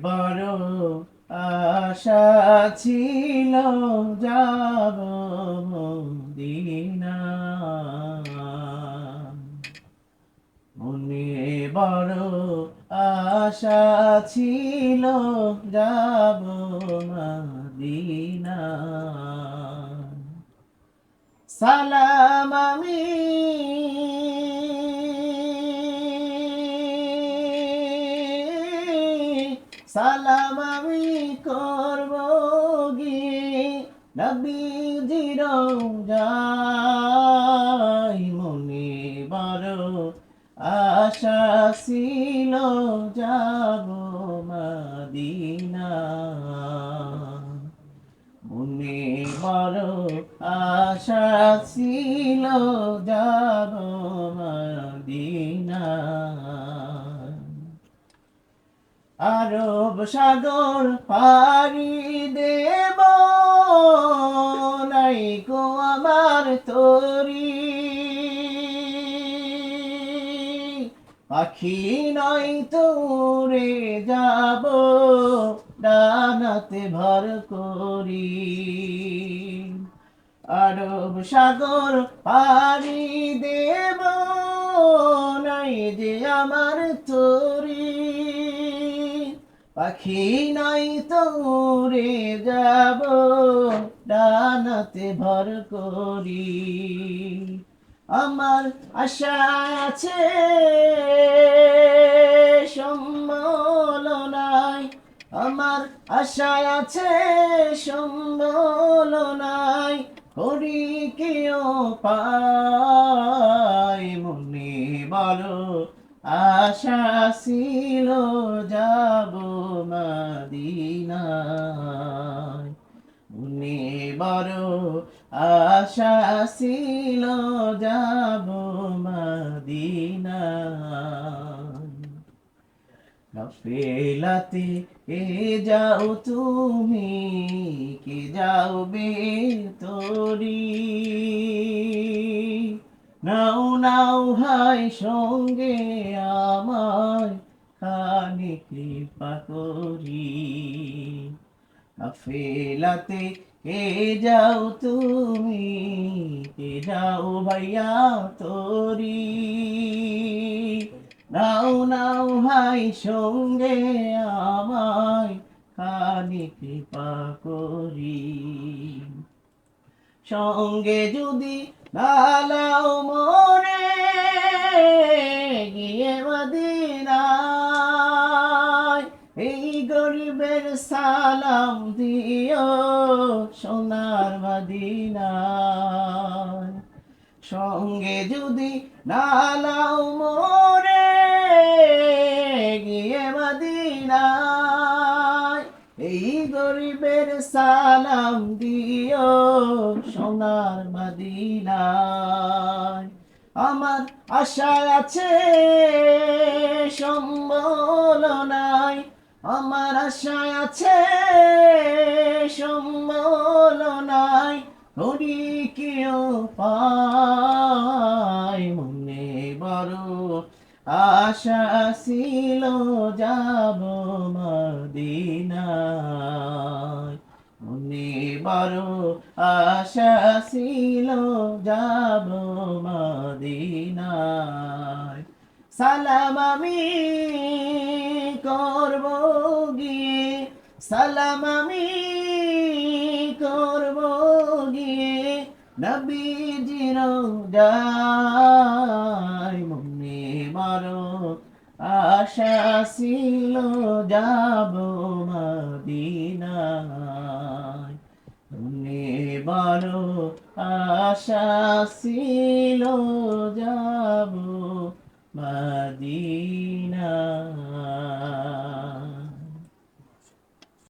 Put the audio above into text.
বড় আশা ছিল যাব মদিনা, মনে বড় আশা ছিল যাব মদিনা। সালাম আমি সালাম আমি করব গিয়ে নবীজির রওজায়, মনে বড় আশা ছিল যাব মদিনা, মনে বড় আশা ছিল যাব মদিনা। আরব সাগর পাড়ি দেব, নাই গো আমার তরি, পাখি নয় তো উড়ে যাব ডানাতে ভর করি। আরব সাগর পাড়ি দেব, নাই যে আমার তরি, পাখি নাই তো উড়ে যাব ডানাতে ভর করি। আমার আশা আছে সম্বল নাই, আমার আশা আছে সম্বল নাই, করি কেউ পাই, মনে বড় আশা ছিল যাব মদিনায়, মনে বড় আশা ছিল যাব মদিনায়। কাফেলাতে কে যাও তুমি, কে যাওবে তরি, নাও নাও ভাই সঙ্গে আমায় খানি কৃপা করি। কাফেলাতে কে যাও তুমি, কে যাও ভাইয়া তরি, নাও নাও ভাই সঙ্গে আমায় খানি কৃপা করি। সঙ্গে যদি নালাও মনে গিয়ে মদিনায়, এই গরিবের সালাম দিও সোনার মদিনায়। সঙ্গে যদি নালাও মনে গিয়ে মদিনায়, এই গরিবের সালাম দিও সোনার মদিনায়। আমার আশা আছে সম্বল নাই, আমার আশা আছে সম্বল নাই, করি কেউ পাই, মনে বড় আশা ছিল যাব মদিনায়, মনে বড় আশা ছিল যাব মদিনায়। সালাম আমি করব গিয়ে, সালাম আমি করব গিয়ে নবীজির রওজায়, মনে বড় আশা ছিল যাব মদিনায়, মনে বড় আশা ছিল যাব মদিনায়।